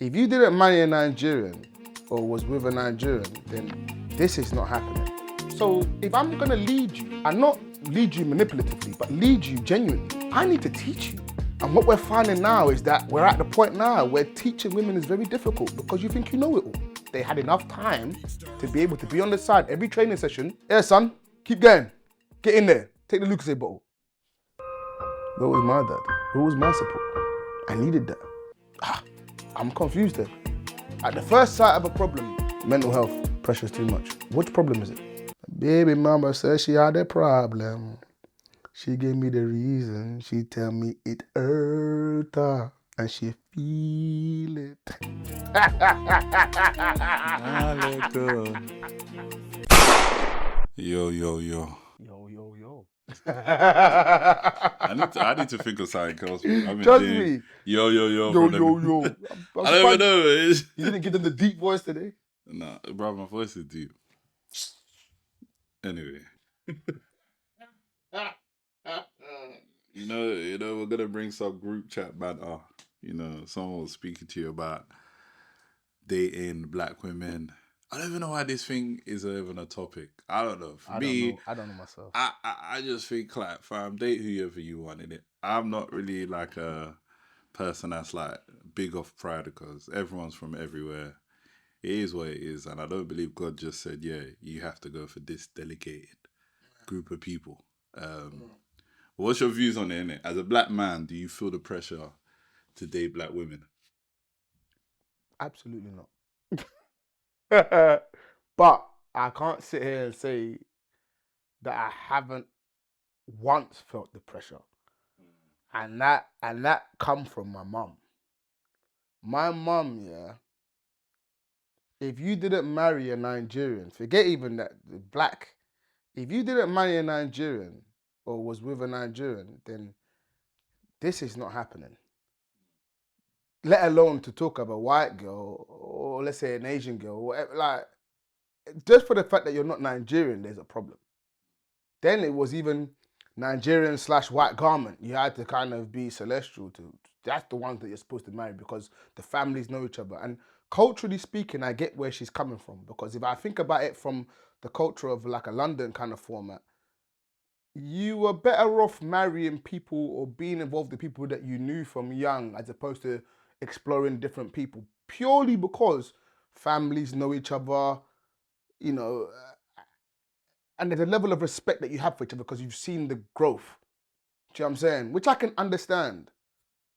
If you didn't marry a Nigerian or was with a Nigerian, then this is not happening. So if I'm gonna lead you, and not lead you manipulatively, but lead you genuinely, I need to teach you. And what we're finding now is that we're at the point now where teaching women is very difficult because you think you know it all. They had enough time to be able to be on the side every training session. Yeah, son, keep going. Get in there. Take the Lucozade bottle. Where was my dad? Where was my support? I needed that. I'm confused then. At the first sight of a problem, mental health, pressure's too much. Which problem is it? Baby mama said she had a problem. She gave me the reason. She tell me it hurt her and she feel it. Yo. Yo. I need to think of something else. Trust me. Yo. Yo. I don't even know. You didn't give them the deep voice today? Nah, bro, my voice is deep. Anyway. You know, we're gonna bring some group chat banter. You know, someone was speaking to you about dating black women. I don't even know why this thing is even a topic. I don't know. For me, I don't know myself. I just think like, fam, date whoever you want in it. I'm not really like a person that's like big off pride because everyone's from everywhere. It is what it is, and I don't believe God just said, yeah, you have to go for this delegated group of people. What's your views on it, innit? As a black man, do you feel the pressure to date black women? Absolutely not. But I can't sit here and say that I haven't once felt the pressure. And that come from my mum. My mum, yeah, if you didn't marry a Nigerian, forget even that black, if you didn't marry a Nigerian or was with a Nigerian, then this is not happening. Let alone to talk of a white girl or let's say an Asian girl, whatever, like, just for the fact that you're not Nigerian, there's a problem. Then it was even Nigerian/white garment. You had to kind of be celestial that's the ones that you're supposed to marry because the families know each other. And culturally speaking, I get where she's coming from because if I think about it from the culture of like a London kind of format, you were better off marrying people or being involved with people that you knew from young as opposed to exploring different people purely because families know each other, you know, and there's a level of respect that you have for each other because you've seen the growth. Do you know what I'm saying? Which I can understand.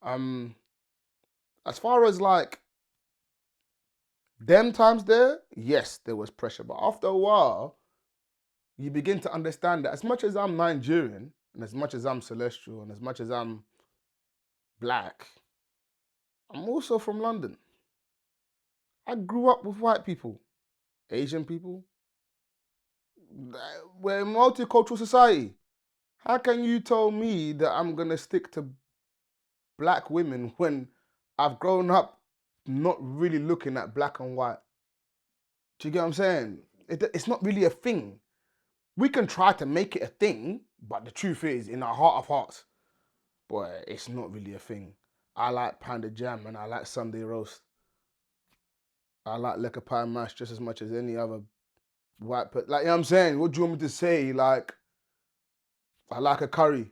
As far as like them times there, yes, there was pressure. But after a while, you begin to understand that as much as I'm Nigerian, and as much as I'm celestial, and as much as I'm black, I'm also from London. I grew up with white people, Asian people. We're a multicultural society. How can you tell me that I'm going to stick to black women when I've grown up not really looking at black and white? Do you get what I'm saying? It's not really a thing. We can try to make it a thing, but the truth is, in our heart of hearts, boy, it's not really a thing. I like pounded jam and I like Sunday roast. I like lekker pie mash just as much as any other white person. Like, you know what I'm saying? What do you want me to say? Like, I like a curry.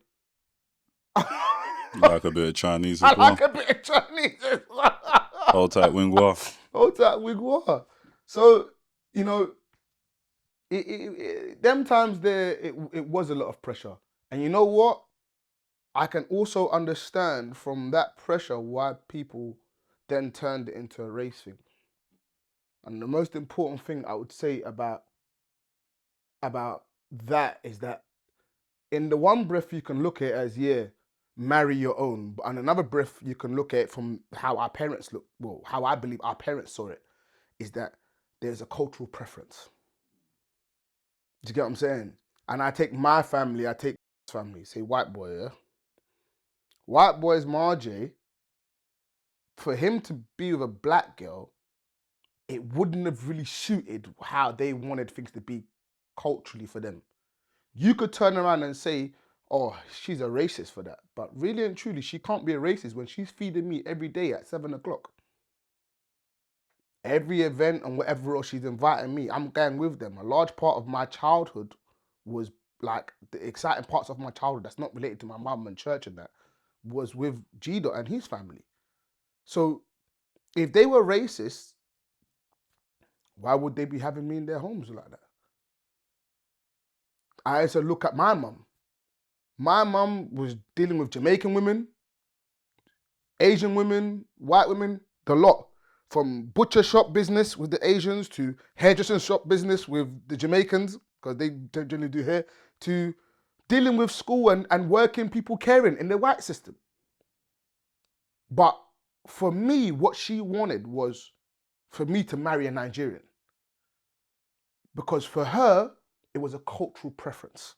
You like a bit of Chinese as I well? like a bit of Chinese as well. Hold tight, Wingwa. Hold tight, Wingwa. So, you know, them times there, it was a lot of pressure. And you know what? I can also understand from that pressure why people then turned it into a race thing. And the most important thing I would say about that is that in the one breath you can look at it as, yeah, marry your own. But on another breath you can look at it from how our parents look, well, how I believe our parents saw it, is that there's a cultural preference. Do you get what I'm saying? And I take my family, I take family, say white boy, yeah? White boy's Marjay, for him to be with a black girl, it wouldn't have really suited how they wanted things to be culturally for them. You could turn around and say, oh, she's a racist for that. But really and truly, she can't be a racist when she's feeding me every day at 7 o'clock. Every event and whatever else she's inviting me, I'm going with them. A large part of my childhood was like the exciting parts of my childhood that's not related to my mum and church and that was with G-Dot and his family. So if they were racist, why would they be having me in their homes like that? I had to look at my mum. My mum was dealing with Jamaican women, Asian women, white women, the lot. From butcher shop business with the Asians to hairdressing shop business with the Jamaicans, because they generally do hair, to dealing with school and working people caring in the white system. But for me, what she wanted was for me to marry a Nigerian. Because for her, it was a cultural preference.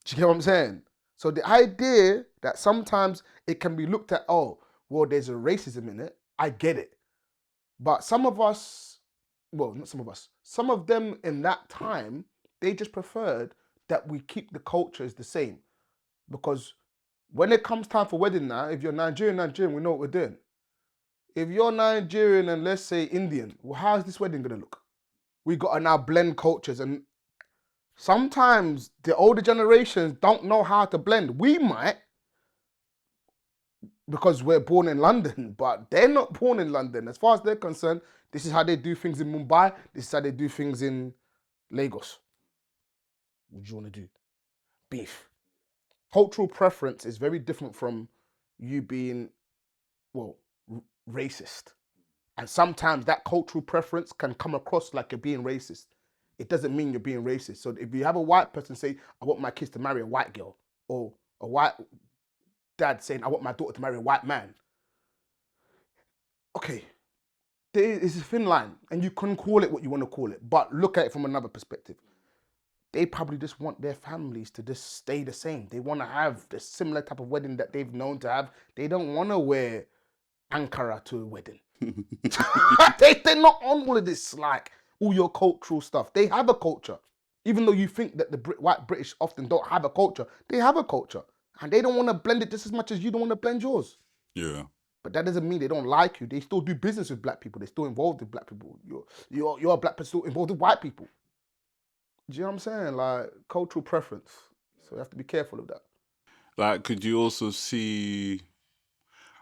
Do you get what I'm saying? So the idea that sometimes it can be looked at, oh, well, there's a racism in it, I get it. But some of us, well, not some of us, some of them in that time, they just preferred that we keep the cultures the same. Because when it comes time for wedding now, if you're Nigerian, we know what we're doing. If you're Nigerian and let's say Indian, well, how is this wedding gonna look? We got to now blend cultures, and sometimes the older generations don't know how to blend. We might, because we're born in London, but they're not born in London. As far as they're concerned, this is how they do things in Mumbai, this is how they do things in Lagos. What do you want to do? Beef. Cultural preference is very different from you being, well, racist. And sometimes that cultural preference can come across like you're being racist. It doesn't mean you're being racist. So if you have a white person say, I want my kids to marry a white girl, or a white dad saying, I want my daughter to marry a white man. Okay, there is a thin line, and you can call it what you want to call it, but look at it from another perspective. They probably just want their families to just stay the same. They want to have the similar type of wedding that they've known to have. They don't want to wear Ankara to a wedding. They're not on all of this, like, all your cultural stuff. They have a culture. Even though you think that the white British often don't have a culture, they have a culture. And they don't want to blend it just as much as you don't want to blend yours. Yeah. But that doesn't mean they don't like you. They still do business with black people. They're still involved with black people. You're a black person still involved with white people. Do you know what I'm saying? Like, cultural preference. So you have to be careful of that. Like, could you also see...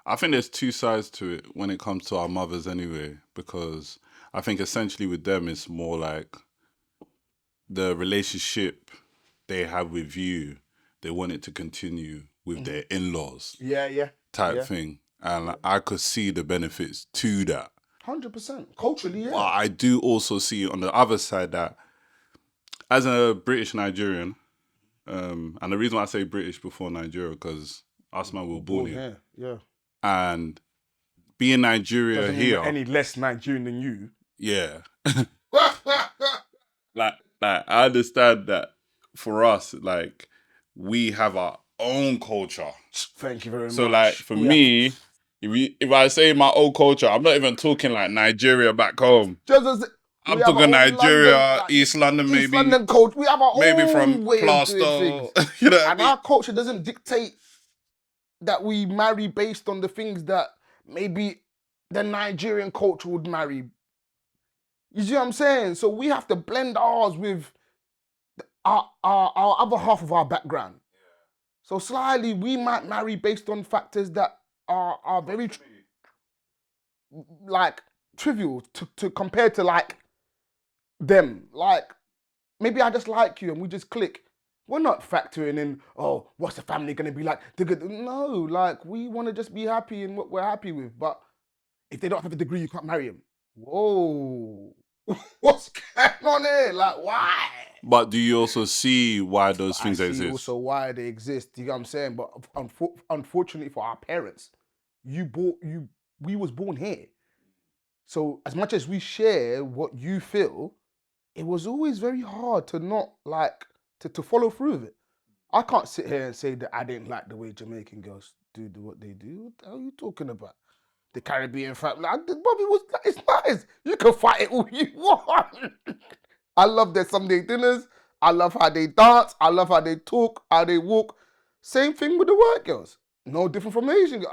I think there's two sides to it when it comes to our mothers anyway, because I think essentially with them it's more like the relationship they have with you, they want it to continue with their in-laws. Yeah. Type thing. And I could see the benefits to that. 100%. Culturally, yeah. But I do also see on the other side that as a British Nigerian, and the reason why I say British before Nigeria, because us man were born here. Yeah. And being Nigeria Doesn't mean here... we're any less Nigerian than you. Yeah. like I understand that for us, like, we have our own culture. Thank you very much. So, like, for me, if I say my own culture, I'm not even talking like Nigeria back home. I'm talking Nigeria, London, like, East London, maybe. East London culture. We have our maybe own from way Plaster. of doing things. You know what I and mean? our culture doesn't dictate that we marry based on the things that maybe the Nigerian culture would marry. You see what I'm saying? So we have to blend ours with our other half of our background. So slightly, we might marry based on factors that are very trivial to compare to like them. Like, maybe I just like you and we just click. We're not factoring in, oh, what's the family going to be like? No, like, we want to just be happy in what we're happy with. But if they don't have a degree, you can't marry them. Whoa. What's going on here? Like, why? But do you also see why those things I see exist? also why they exist. You know what I'm saying? But unfortunately for our parents, we was born here. So as much as we share what you feel, it was always very hard to not like to follow through with it. I can't sit here and say that I didn't like the way Jamaican girls do what they do. What the hell are you talking about? The Caribbean family, like, Bobby was, it's nice. You can fight it all you want. I love their Sunday dinners. I love how they dance. I love how they talk, how they walk. Same thing with the white girls. No different from Asian.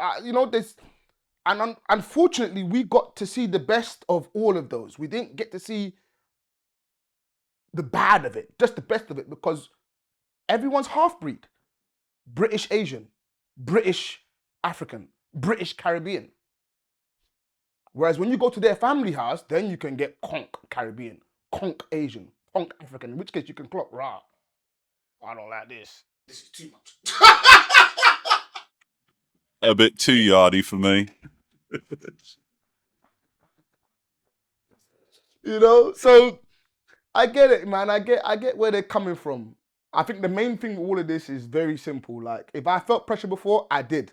And unfortunately, we got to see the best of all of those. We didn't get to see the bad of it, just the best of it, because everyone's half-breed. British Asian, British African, British Caribbean. Whereas when you go to their family house, then you can get conk Caribbean, conk Asian, conk African, in which case you can clock, rah, I don't like this. This is too much. A bit too yardy for me. You know, so I get it, man. I get where they're coming from. I think the main thing with all of this is very simple. Like, if I felt pressure before, I did.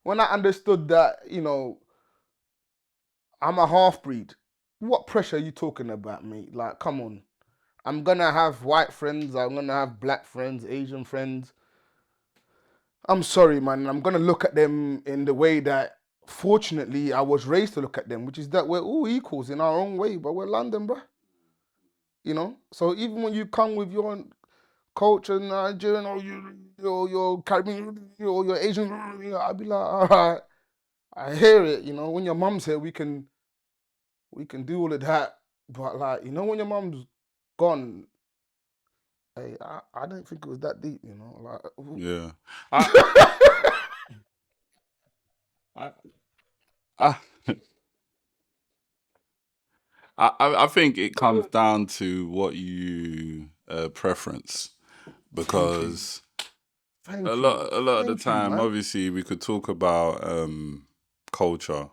When I understood that, you know, I'm a half-breed, what pressure are you talking about, mate? Like, come on. I'm gonna have white friends, I'm gonna have black friends, Asian friends. I'm sorry, man. I'm gonna look at them in the way that, fortunately, I was raised to look at them, which is that we're all equals in our own way, but we're London, bro. You know? So even when you come with your culture, Nigerian, or your Caribbean, or your Asian, you know, I'd be like, all right, I hear it. You know, when your mum's here, we can do all of that. But like, you know, when your mum's gone, hey, I don't think it was that deep. You know, like, Yeah. I, I, I think it comes down to what you preference, because Thank a you. lot of the Thank you, time, man. obviously, we could talk about culture,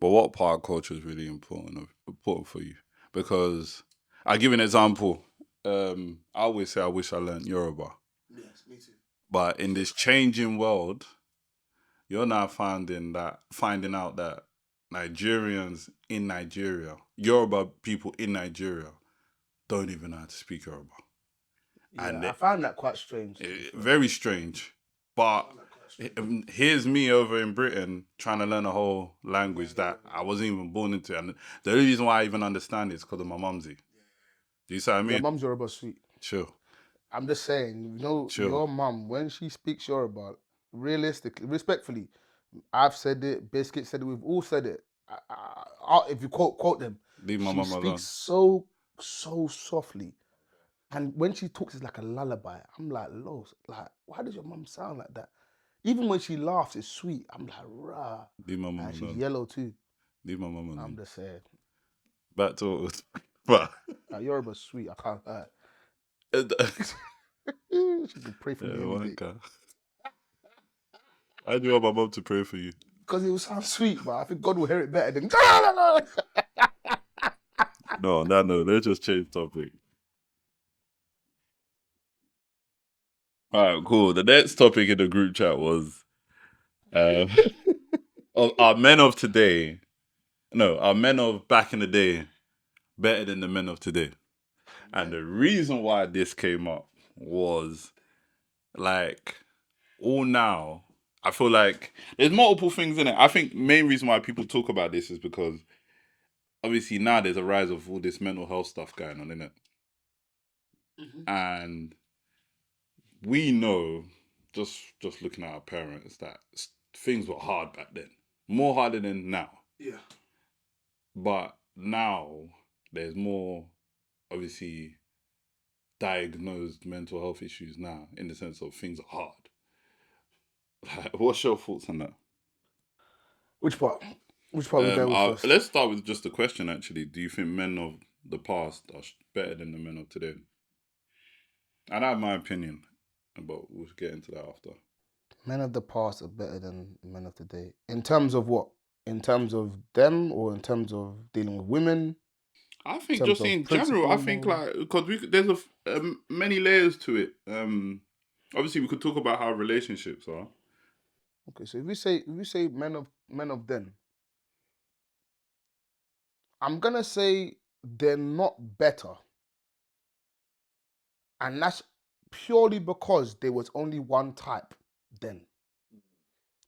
but what part of culture is really important for you? Because I give an example. I always say I wish I learned Yoruba, Yes, me too. but in this changing world, you're now finding out that Nigerians in Nigeria, Yoruba people in Nigeria, don't even know how to speak Yoruba. Yeah, And I found that quite strange. very strange. But here's me over in Britain trying to learn a whole language that I wasn't even born into. And the only reason why I even understand it is because of my mumsy. Do you see what I Your mean? mum's Yoruba sweet. Sure. I'm just saying, you know, your mum, when she speaks Yoruba, realistically, respectfully, I've said it, Biscuit said it, we've all said it. If you quote them, Leave my she mum alone. speaks so softly. And when she talks, it's like a lullaby. I'm like, Los, like, why does your mum sound like that? Even when she laughs, it's sweet. I'm like, rah. Leave my mum And she's alone. yellow too. Leave my mum I'm alone. just saying. Back to what was. But. Yoruba's sweet. I can't lie. She can pray for me any day. I do want my mum to pray for you. Because it will sound sweet, but I think God will hear it better than. No, let's just change topic. All right, cool. The next topic in the group chat was are men of today, no, are men of back in the day better than the men of today? And the reason why this came up was like, all now, I feel like there's multiple things in it. I think main reason why people talk about this is because obviously now there's a rise of all this mental health stuff going on, innit? Mm-hmm. And we know, just looking at our parents, that things were hard back then. More harder than now. Yeah. But now there's more, obviously, diagnosed mental health issues now, in the sense of things are hard. What's your thoughts on that? Which part? Which part we go with first? Let's start with just the question, actually. Do you think men of the past are better than the men of today? And I have my opinion, but we'll get into that after. Men of the past are better than men of today. In terms of what? In terms of them, or in terms of dealing with women? I think just in general. I think like, because there's many layers to it. Obviously, we could talk about how relationships are. Okay, so if we say men of then, I'm gonna say they're not better, and that's purely because there was only one type then.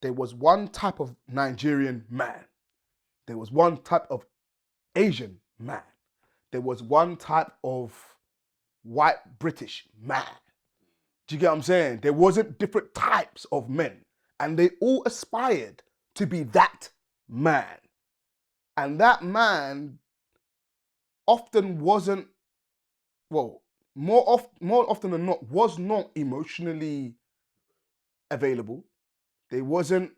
There was one type of Nigerian man. There was one type of Asian man. There was one type of white British man. Do you get what I'm saying? There wasn't different types of men, and they all aspired to be that man. And that man often wasn't, well, more often than not, was not emotionally available. They wasn't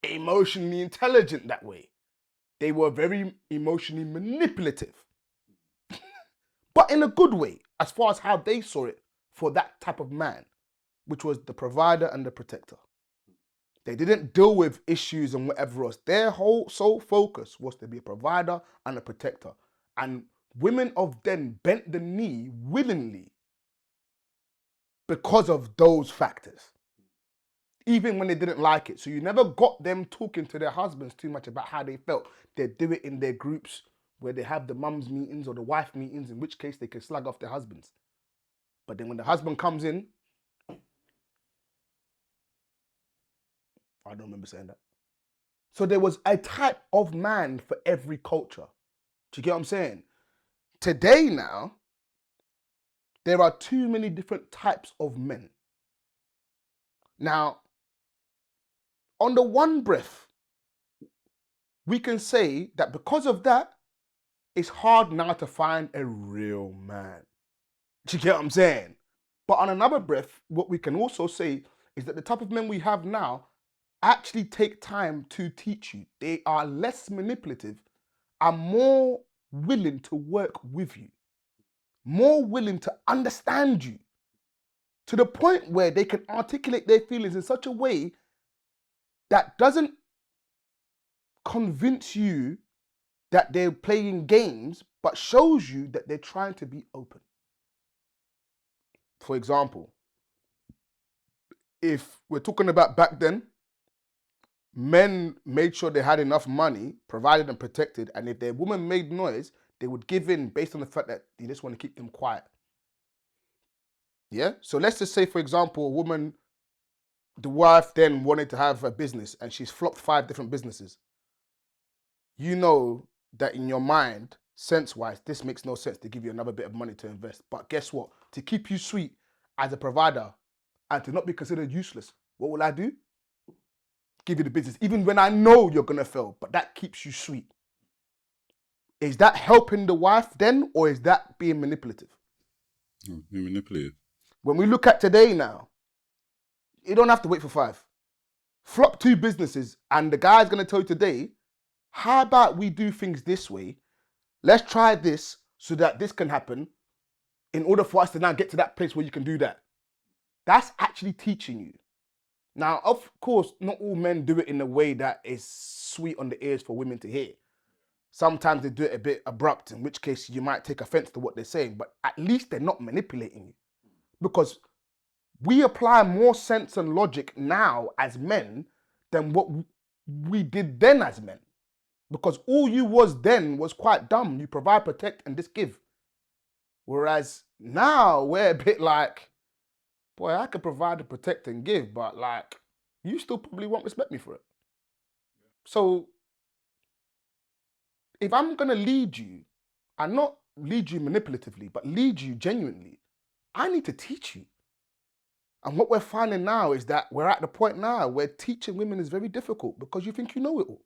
emotionally intelligent that way. They were very emotionally manipulative. But in a good way, as far as how they saw it for that type of man, which was the provider and the protector. They didn't deal with issues and whatever else. Their whole sole focus was to be a provider and a protector. And women of then bent the knee willingly because of those factors, even when they didn't like it. So you never got them talking to their husbands too much about how they felt. They'd do it in their groups where they have the mums meetings or the wife meetings, in which case they can slag off their husbands. But then when the husband comes in, I don't remember saying that. So there was a type of man for every culture. Do you get what I'm saying? Today now, there are too many different types of men. Now, on the one breath, we can say that because of that, it's hard now to find a real man. Do you get what I'm saying? But on another breath, what we can also say is that the type of men we have now actually take time to teach you. They are less manipulative and more willing to work with you, more willing to understand you, to the point where they can articulate their feelings in such a way that doesn't convince you that they're playing games, but shows you that they're trying to be open. For example, if we're talking about back then, men made sure they had enough money, provided and protected, and if their woman made noise, they would give in based on the fact that they just want to keep them quiet. Yeah? So let's just say, for example, a woman, the wife then wanted to have a business and she's flopped 5 different businesses. You know that in your mind, sense-wise, this makes no sense to give you another bit of money to invest. But guess what? To keep you sweet as a provider and to not be considered useless, what will I do? Give you the business, even when I know you're going to fail, but that keeps you sweet. Is that helping the wife then, or is that being manipulative? Being manipulative. When we look at today now, you don't have to wait for 5. Flop 2 businesses, and the guy's going to tell you today, how about we do things this way? Let's try this so that this can happen in order for us to now get to that place where you can do that. That's actually teaching you. Now, of course, not all men do it in a way that is sweet on the ears for women to hear. Sometimes they do it a bit abrupt, in which case you might take offense to what they're saying, but at least they're not manipulating you. Because we apply more sense and logic now as men than what we did then as men. Because all you was then was quite dumb. You provide, protect, and just give. Whereas now we're a bit like, boy, I could provide and protect and give, but like, you still probably won't respect me for it. So if I'm going to lead you, and not lead you manipulatively, but lead you genuinely, I need to teach you. And what we're finding now is that we're at the point now where teaching women is very difficult because you think you know it all.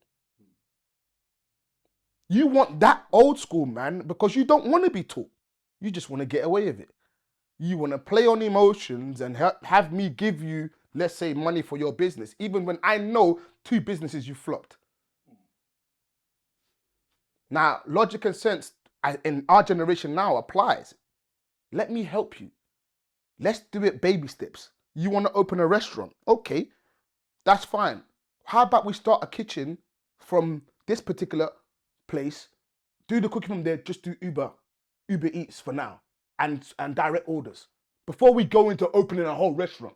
You want that old school man because you don't want to be taught. You just want to get away with it. You want to play on emotions and have me give you, let's say, money for your business, even when I know 2 businesses you flopped. Now, logic and sense in our generation now applies. Let me help you. Let's do it baby steps. You want to open a restaurant? Okay, that's fine. How about we start a kitchen from this particular place, do the cooking from there, just do Uber Eats for now, and direct orders before we go into opening a whole restaurant.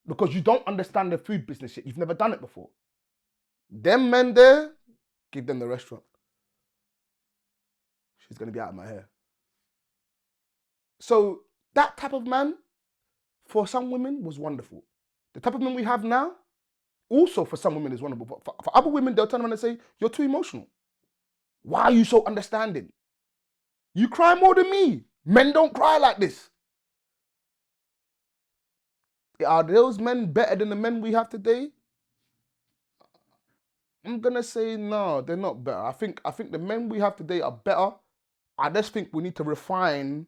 Because you don't understand the food business yet. You've never done it before. Them men there, give them the restaurant. She's going to be out of my hair. So that type of man, for some women, was wonderful. The type of men we have now, also for some women is wonderful. But for other women, they'll turn around and say, you're too emotional. Why are you so understanding? You cry more than me. Men don't cry like this. Are those men better than the men we have today? I'm gonna say no, they're not better. I think the men we have today are better. I just think we need to refine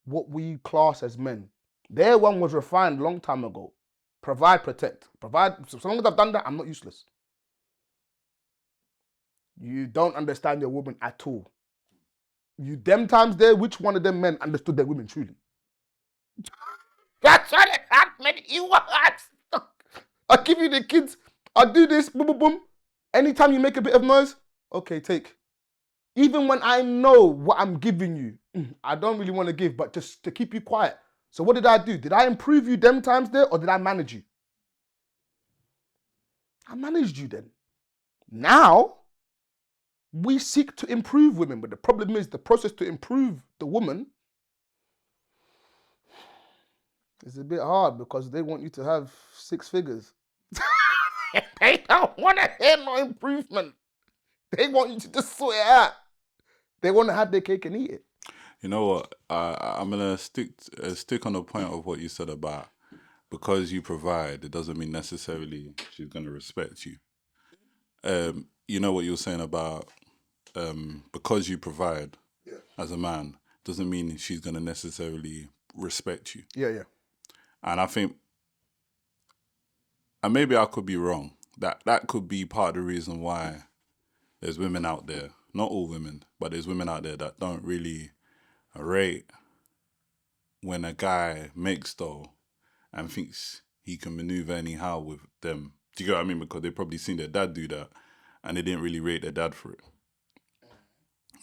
what we class as men. Their one was refined a long time ago. Provide, protect. Provide. So long as I've done that, I'm not useless. You don't understand your woman at all. You them times there, which one of them men understood their women truly? That's what it happened. You want. I give you the kids. I do this. Boom, boom, boom. Anytime you make a bit of noise, okay, take. Even when I know what I'm giving you, I don't really want to give, but just to keep you quiet. So what did I do? Did I improve you them times there, or did I manage you? I managed you then. Now, we seek to improve women, but the problem is the process to improve the woman is a bit hard because they want you to have 6 figures. They don't want to hear no improvement. They want you to just sort it out. They want to have their cake and eat it. You know what? I'm gonna stick on the point of what you said about because you provide, it doesn't mean necessarily she's gonna respect you. You know what you were saying about because you provide as a man doesn't mean she's gonna necessarily respect you. Yeah. And I think, and maybe I could be wrong. That could be part of the reason why there's women out there, not all women, but there's women out there that don't really rate when a guy makes dough and thinks he can maneuver anyhow with them. Do you get what I mean? Because they've probably seen their dad do that and they didn't really rate their dad for it.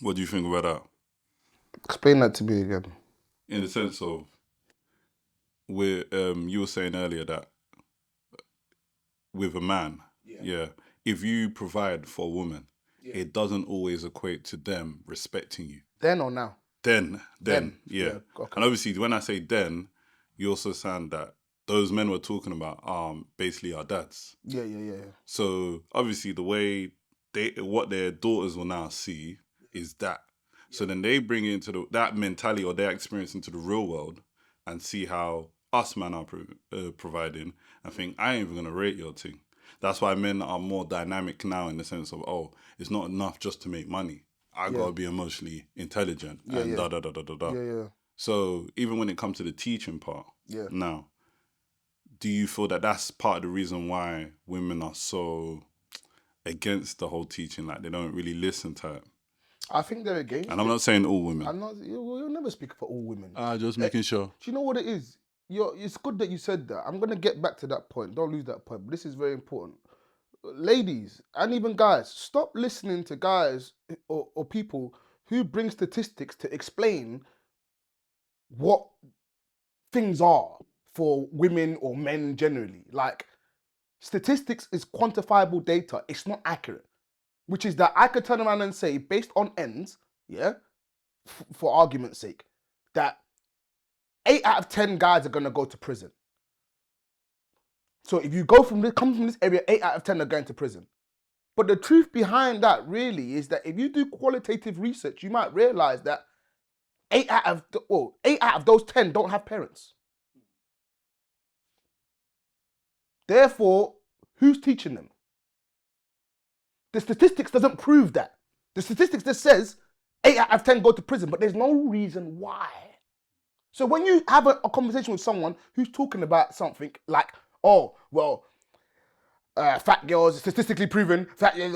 What do you think about that? Explain that to me again. In the sense of, you were saying earlier that with a man, if you provide for a woman, it doesn't always equate to them respecting you. Then or now? Then. Okay. Okay. And obviously, when I say then, you also sound that those men we're talking about are basically our dads. Yeah. So obviously, the way what their daughters will now see is that. So then they bring it into that mentality or their experience into the real world and see how us men are providing and think, I ain't even going to rate your thing. That's why men are more dynamic now in the sense of, oh, it's not enough just to make money. I got to be emotionally intelligent and da. Yeah. So even when it comes to the teaching part, now, do you feel that that's part of the reason why women are so against the whole teaching? Like they don't really listen to it? I think they're against And I'm not saying all women. You'll never speak for all women. Just making sure. Do you know what it is? It's good that you said that. I'm going to get back to that point. Don't lose that point. But this is very important. Ladies, and even guys, stop listening to guys or people who bring statistics to explain what things are for women or men generally. Like, statistics is quantifiable data. It's not accurate. Which is that I could turn around and say, based on ends, for argument's sake, that 8 out of 10 guys are going to go to prison. So if you come from this area, 8 out of 10 are going to prison. But the truth behind that really is that if you do qualitative research, you might realize that 8 out of those 10 don't have parents. Therefore, who's teaching them? The statistics doesn't prove that. The statistics just says 8 out of 10 go to prison, but there's no reason why. So when you have a conversation with someone who's talking about something like, fat girls, statistically proven,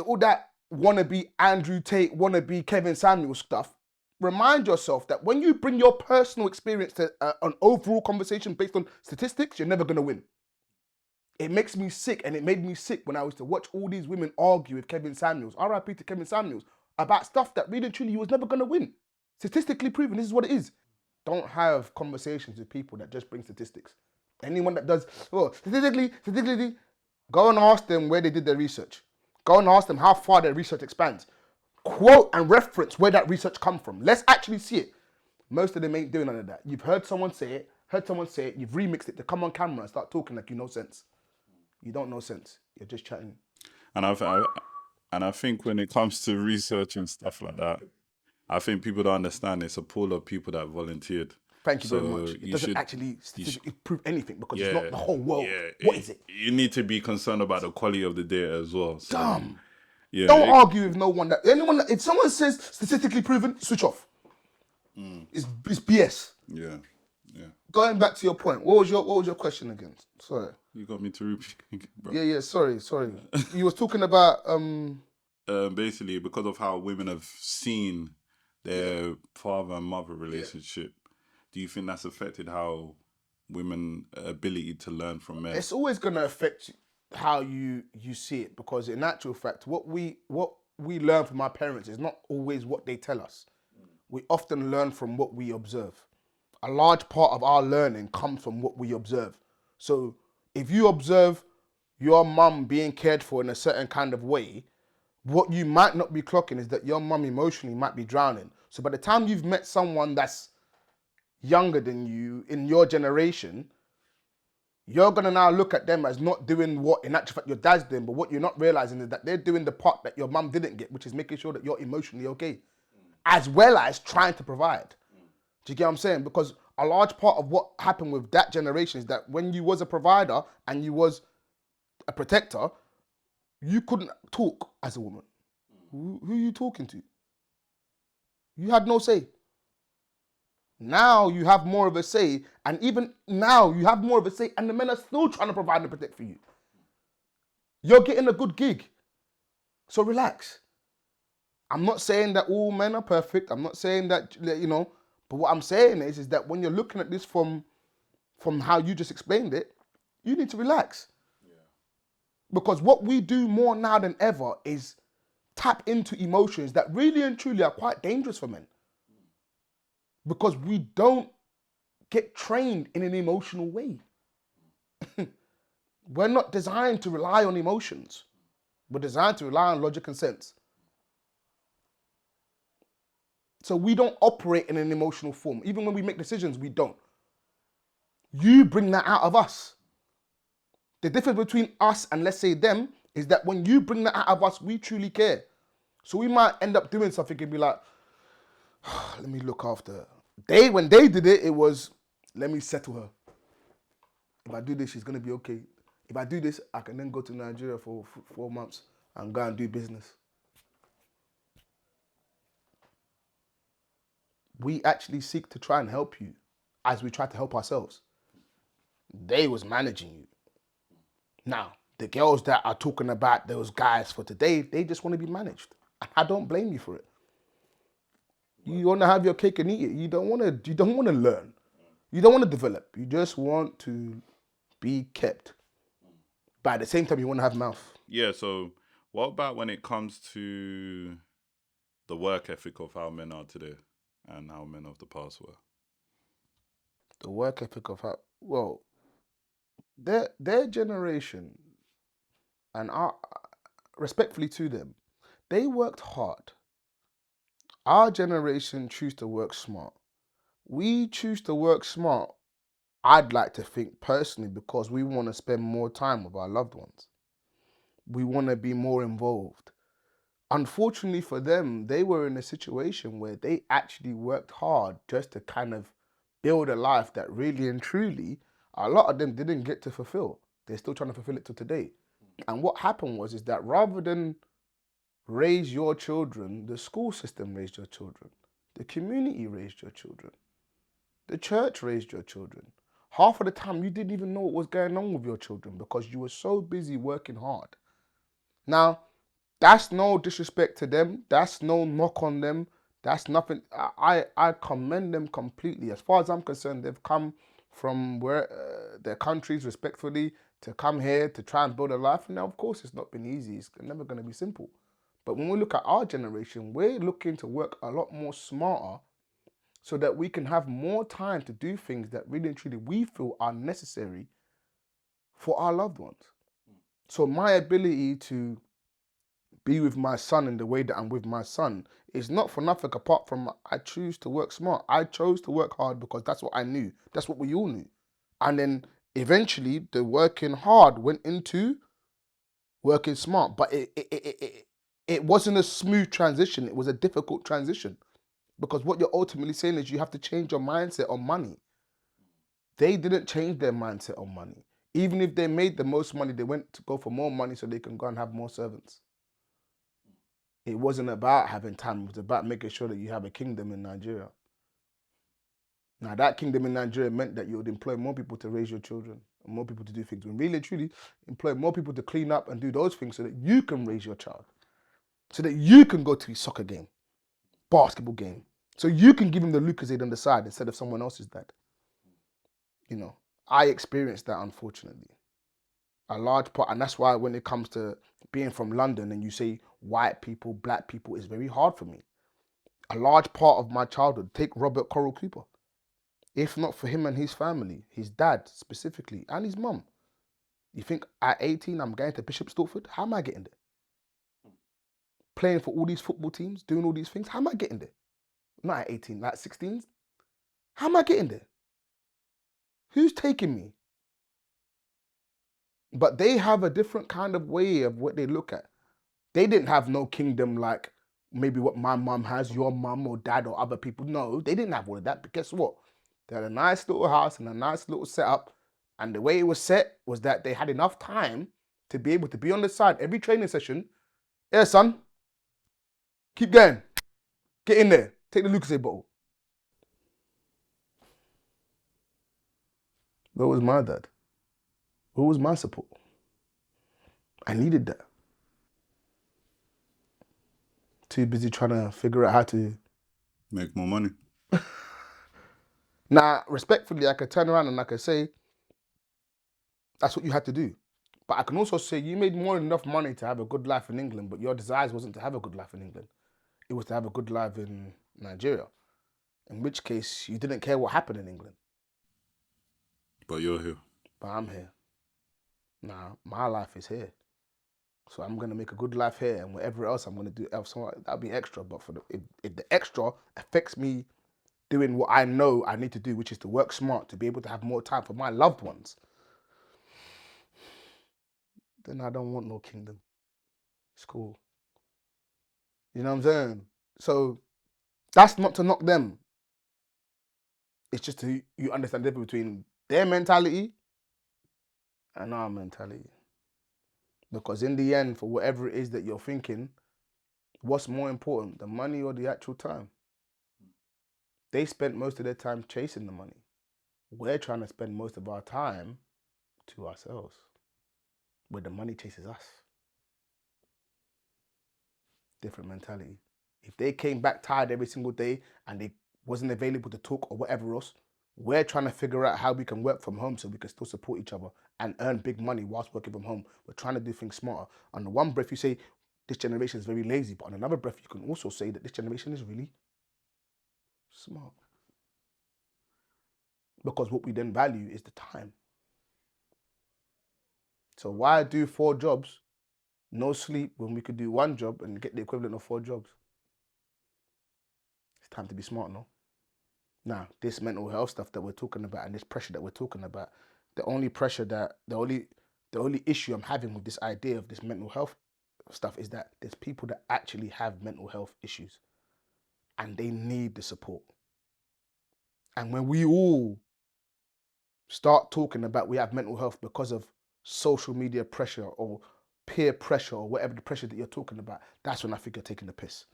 all that wannabe Andrew Tate, wannabe Kevin Samuel stuff, remind yourself that when you bring your personal experience to an overall conversation based on statistics, you're never going to win. It makes me sick, and it made me sick when I was to watch all these women argue with Kevin Samuels, RIP to Kevin Samuels, about stuff that really truly he was never going to win. Statistically proven, this is what it is. Don't have conversations with people that just bring statistics. Anyone that does, statistically, go and ask them where they did their research. Go and ask them how far their research expands. Quote and reference where that research come from. Let's actually see it. Most of them ain't doing none of that. You've heard someone say it, you've remixed it to come on camera and start talking like you know sense. You don't know sense. You're just chatting. And I think when it comes to research and stuff like that, I think people don't understand it's a pool of people that volunteered. Thank you very much. It doesn't actually prove anything because it's not the whole world. What is it? You need to be concerned about the quality of the data as well. So, Dumb. Yeah. Don't argue with no one. If someone says statistically proven, switch off. It's BS. Yeah. Yeah. Going back to your point, what was your question again? Sorry. You got me to repeat, bro. Yeah. Sorry. You was talking about Basically, because of how women have seen their father and mother relationship, do you think that's affected how women' ability to learn from men? It's always going to affect how you see it, because in actual fact, what we learn from our parents is not always what they tell us. We often learn from what we observe. A large part of our learning comes from what we observe. So if you observe your mum being cared for in a certain kind of way, what you might not be clocking is that your mum emotionally might be drowning. So by the time you've met someone that's younger than you in your generation, you're going to now look at them as not doing what in actual fact your dad's doing, but what you're not realizing is that they're doing the part that your mum didn't get, which is making sure that you're emotionally okay, as well as trying to provide. Do you get what I'm saying? Because a large part of what happened with that generation is that when you was a provider and you was a protector, you couldn't talk as a woman. Who are you talking to? You had no say. Now you have more of a say, and even now you have more of a say, and the men are still trying to provide and protect for you. You're getting a good gig. So relax. I'm not saying that all men are perfect. I'm not saying that, but what I'm saying is that when you're looking at this from how you just explained it, you need to relax. Yeah. Because what we do more now than ever is tap into emotions that really and truly are quite dangerous for men. Because we don't get trained in an emotional way. We're not designed to rely on emotions. We're designed to rely on logic and sense. So we don't operate in an emotional form. Even when we make decisions, we don't. You bring that out of us. The difference between us and, let's say, them is that when you bring that out of us, we truly care. So we might end up doing something and be like, let me look after her. When they did it, it was, let me settle her. If I do this, she's going to be okay. If I do this, I can then go to Nigeria for 4 months and go and do business. We actually seek to try and help you as we try to help ourselves. They was managing you. Now, the girls that are talking about those guys for today, they just want to be managed. I don't blame you for it. You want to have your cake and eat it. You don't want to learn. You don't want to develop. You just want to be kept. But at the same time, you want to have mouth. Yeah, so what about when it comes to the work ethic of how men are today and how men of the past were? The work ethic of how, well, their generation, and respectfully to them, they worked hard. Our generation choose to work smart. We choose to work smart, I'd like to think personally, because we want to spend more time with our loved ones. We want to be more involved. Unfortunately for them, they were in a situation where they actually worked hard just to kind of build a life that really and truly, a lot of them didn't get to fulfill. They're still trying to fulfill it to today. And what happened is that rather than raise your children, the school system raised your children. The community raised your children. The church raised your children. Half of the time, you didn't even know what was going on with your children because you were so busy working hard. Now, that's no disrespect to them. That's no knock on them. That's nothing. I commend them completely. As far as I'm concerned, they've come from their countries respectfully to come here to try and build a life. And now, of course, it's not been easy. It's never going to be simple. But when we look at our generation, we're looking to work a lot more smarter so that we can have more time to do things that really and truly we feel are necessary for our loved ones. So my ability to be with my son in the way that I'm with my son is not for nothing apart from I choose to work smart. I chose to work hard because that's what I knew. That's what we all knew. And then eventually the working hard went into working smart. But it wasn't a smooth transition. It was a difficult transition. Because what you're ultimately saying is you have to change your mindset on money. They didn't change their mindset on money. Even if they made the most money, they went to go for more money so they can go and have more servants. It wasn't about having time. It was about making sure that you have a kingdom in Nigeria. Now, that kingdom in Nigeria meant that you would employ more people to raise your children and more people to do things. When really and truly, employ more people to clean up and do those things so that you can raise your child. So that you can go to a soccer game, basketball game. So you can give him the Lucozade on the side instead of someone else's dad. You know, I experienced that, unfortunately. A large part, and that's why when it comes to being from London and you say white people, black people, it's very hard for me. A large part of my childhood, take Robert Coral Cooper. If not for him and his family, his dad specifically, and his mum, you think at 18 I'm going to Bishop Stortford? How am I getting there? Playing for all these football teams, doing all these things, how am I getting there? Not at 18, like 16. How am I getting there? Who's taking me? But they have a different kind of way of what they look at. They didn't have no kingdom like maybe what my mum has, your mum or dad or other people. No, they didn't have all of that. But guess what? They had a nice little house and a nice little setup. And the way it was set was that they had enough time to be able to be on the side every training session. Yeah, son, keep going. Get in there. Take the Lucozade bottle. Where was my dad? Where was my support? I needed that. Too busy trying to figure out how to make more money. Now, respectfully, I could turn around and I could say, that's what you had to do. But I can also say you made more than enough money to have a good life in England, but your desires wasn't to have a good life in England. It was to have a good life in Nigeria. In which case, you didn't care what happened in England. But you're here. But I'm here. Now, my life is here. So I'm going to make a good life here, and whatever else I'm going to do else, that'll be extra. But if the extra affects me doing what I know I need to do, which is to work smart, to be able to have more time for my loved ones, then I don't want no kingdom. It's cool. You know what I'm saying? So that's not to knock them. It's just to you understand the difference between their mentality and our mentality. Because in the end, for whatever it is that you're thinking, what's more important, the money or the actual time? They spent most of their time chasing the money. We're trying to spend most of our time to ourselves, where the money chases us. Different mentality. If they came back tired every single day and they wasn't available to talk or whatever else, we're trying to figure out how we can work from home so we can still support each other and earn big money whilst working from home. We're trying to do things smarter. On the one breath, you say this generation is very lazy, but on another breath, you can also say that this generation is really smart. Because what we then value is the time. So why do 4 jobs, no sleep, when we could do 1 job and get the equivalent of 4 jobs? It's time to be smart, no? Now, this mental health stuff that we're talking about and this pressure that we're talking about, the only issue I'm having with this idea of this mental health stuff is that there's people that actually have mental health issues and they need the support. And when we all start talking about we have mental health because of social media pressure or peer pressure or whatever the pressure that you're talking about, that's when I think you're taking the piss.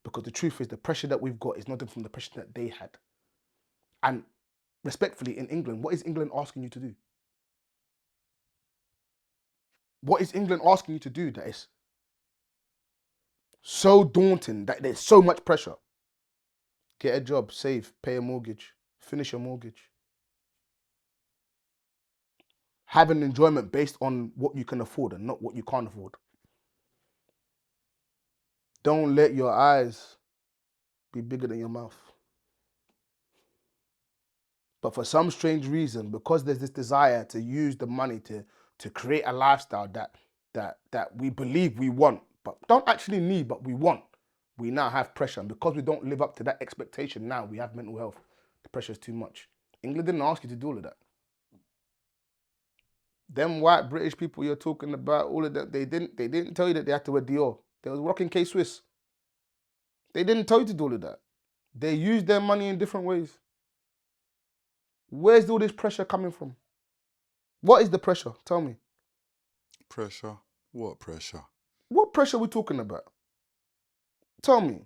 Because the truth is the pressure that we've got is not different from the pressure that they had. And respectfully, in England, what is England asking you to do? What is England asking you to do that is so daunting, that there's so much pressure? Get a job, save, pay a mortgage, finish your mortgage. Have an enjoyment based on what you can afford and not what you can't afford. Don't let your eyes be bigger than your mouth. But for some strange reason, because there's this desire to use the money to create a lifestyle that we believe we want, but don't actually need, but we want, we now have pressure. And because we don't live up to that expectation, now we have mental health. The pressure is too much. England didn't ask you to do all of that. Them white British people you're talking about, all of that, they didn't tell you that they had to wear Dior. They was rocking K-Swiss. They didn't tell you to do all of that. They used their money in different ways. Where's all this pressure coming from? What is the pressure? Tell me. Pressure? What pressure? What pressure are we talking about? tell me.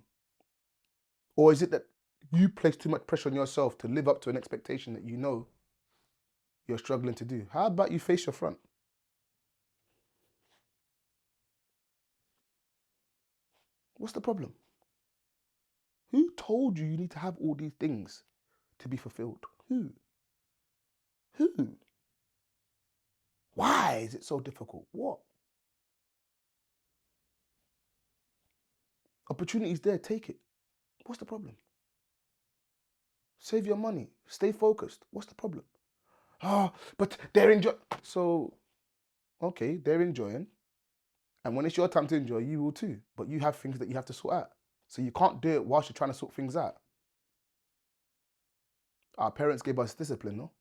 Or is it that you place too much pressure on yourself to live up to an expectation that you know you're struggling to do? How about you face your front? What's the problem? Who told you need to have all these things to be fulfilled? Who? Who? Why is it so difficult? What? Opportunity's there, take it. What's the problem? Save your money. Stay focused. What's the problem? But they're enjoying. So, okay, they're enjoying. And when it's your time to enjoy, you will too. But you have things that you have to sort out. So you can't do it whilst you're trying to sort things out. Our parents gave us discipline, no?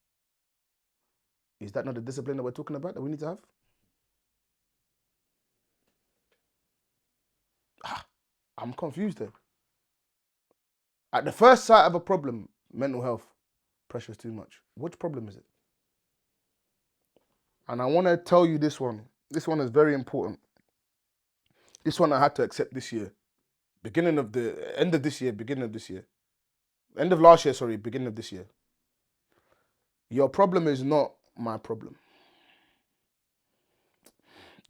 Is that not the discipline that we're talking about that we need to have? I'm confused there. At the first sight of a problem, mental health, pressure is too much. Which problem is it? And I want to tell you this one. This one is very important. This one I had to accept this year. End of this year. End of last year, sorry, beginning of this year. Your problem is not my problem.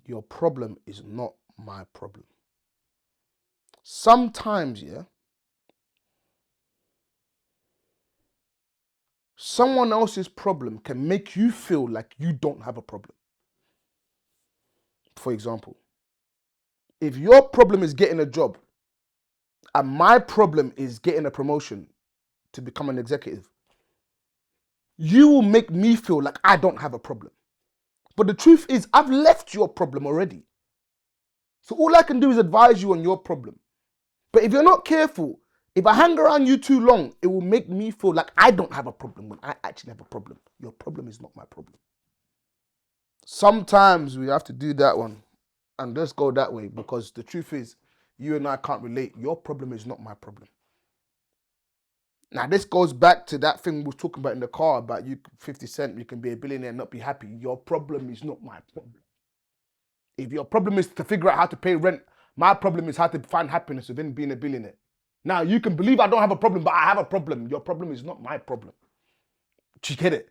Your problem is not my problem. Sometimes, yeah, someone else's problem can make you feel like you don't have a problem. For example, if your problem is getting a job and my problem is getting a promotion to become an executive, you will make me feel like I don't have a problem. But the truth is, I've left your problem already. So all I can do is advise you on your problem. But if you're not careful, if I hang around you too long, it will make me feel like I don't have a problem when I actually have a problem. Your problem is not my problem. Sometimes we have to do that one and just go that way, because the truth is, you and I can't relate. Your problem is not my problem. Now, this goes back to that thing we were talking about in the car about you, 50 Cent, you can be a billionaire and not be happy. Your problem is not my problem. If your problem is to figure out how to pay rent, my problem is how to find happiness within being a billionaire. Now, you can believe I don't have a problem, but I have a problem. Your problem is not my problem. Do you get it?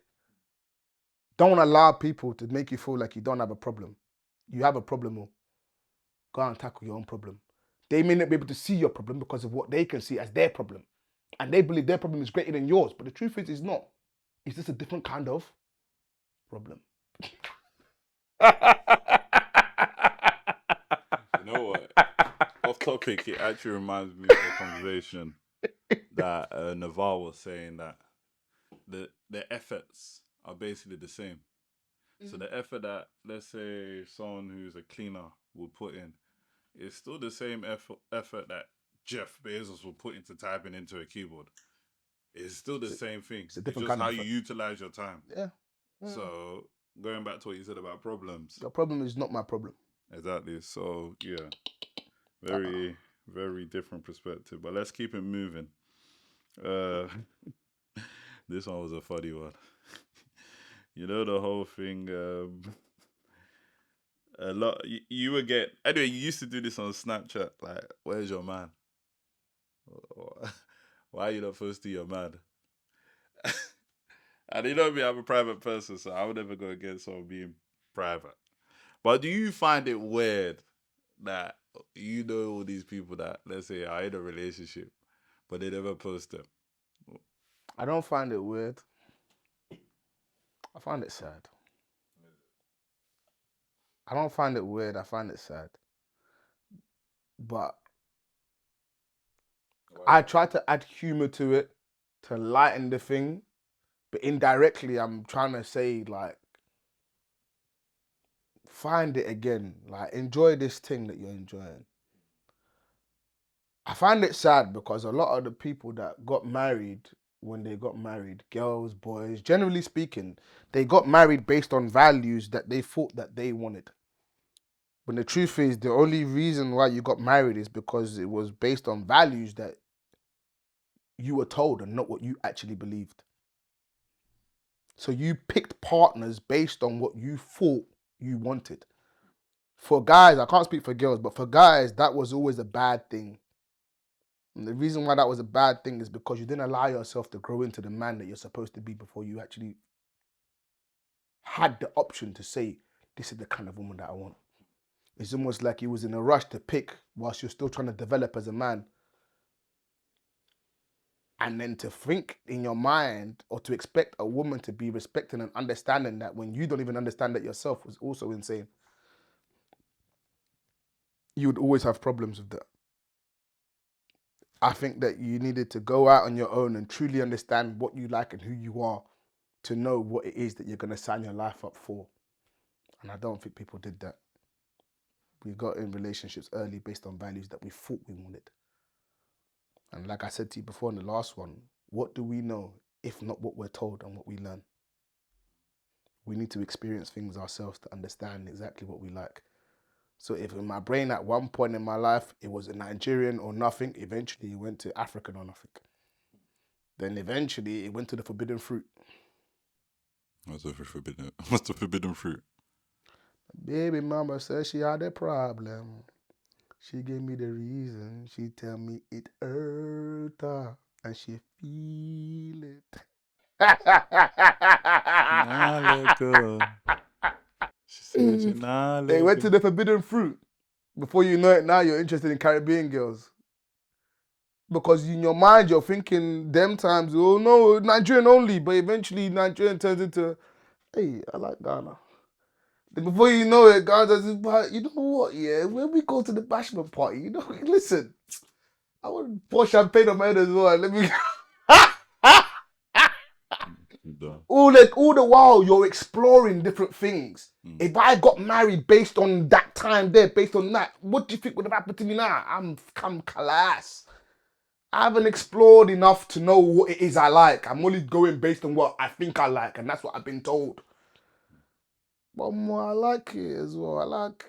Don't allow people to make you feel like you don't have a problem. You have a problem, or go and tackle your own problem. They may not be able to see your problem because of what they can see as their problem. And they believe their problem is greater than yours. But the truth is, it's not. It's just a different kind of problem. You know what? Off topic, it actually reminds me of a conversation that Naval was saying, that the efforts are basically the same. So the effort that, let's say, someone who's a cleaner would put in is still the same effort that Jeff Bezos will put into typing into a keyboard. It's still the same thing. It's a different just kind of how you effort. utilize your time. Yeah. So going back to what you said about problems. Your problem is not my problem. Exactly. So yeah, very very different perspective. But let's keep it moving. This one was a funny one. You know, the whole thing. A lot. You would get, anyway. You used to do this on Snapchat. Like, where's your man? Why are you not supposed to your man? And you know me, I'm a private person, so I would never go against someone being private. But do you find it weird that you know all these people that, let's say, are in a relationship, but they never post them? I don't find it weird. I find it sad. I don't find it weird. I find it sad. But I try to add humor to it to lighten the thing. But indirectly, I'm trying to say, like, find it again. Like, enjoy this thing that you're enjoying. I find it sad because a lot of the people that got married, when they got married, girls, boys, generally speaking, they got married based on values that they thought that they wanted. When the truth is, the only reason why you got married is because it was based on values that you were told and not what you actually believed. So you picked partners based on what you thought you wanted. For guys, I can't speak for girls, but for guys, that was always a bad thing. And the reason why that was a bad thing is because you didn't allow yourself to grow into the man that you're supposed to be before you actually had the option to say, this is the kind of woman that I want. It's almost like you was in a rush to pick whilst you're still trying to develop as a man. And then to think in your mind or to expect a woman to be respecting and understanding that when you don't even understand that yourself was also insane. You would always have problems with that. I think that you needed to go out on your own and truly understand what you like and who you are to know what it is that you're going to sign your life up for. And I don't think people did that. We got in relationships early based on values that we thought we wanted. And like I said to you before in the last one, what do we know if not what we're told and what we learn? We need to experience things ourselves to understand exactly what we like. So if in my brain at one point in my life, it was a Nigerian or nothing, eventually it went to African or nothing. Then eventually it went to the forbidden fruit. What's the forbidden fruit? Baby mama said she had a problem. She gave me the reason. She tell me it hurt her and she feel it. Nah, let go. She said she nah, let They went go. to the forbidden fruit. Before you know it, now you're interested in Caribbean girls. Because in your mind, you're thinking them times, oh no, Nigerian only. But eventually, Nigerian turns into, hey, I like Ghana. Then before you know it, Ghana says, but you know what, yeah, when we go to the bashment party, you know, listen, I want to pour champagne on my head as well. Let me... all the while, you're exploring different things. If I got married based on that time there, based on that, what do you think would have happened to me now? I'm class. I haven't explored enough to know what it is I like. I'm only going based on what I think I like, and that's what I've been told. But more, I like it as well. I like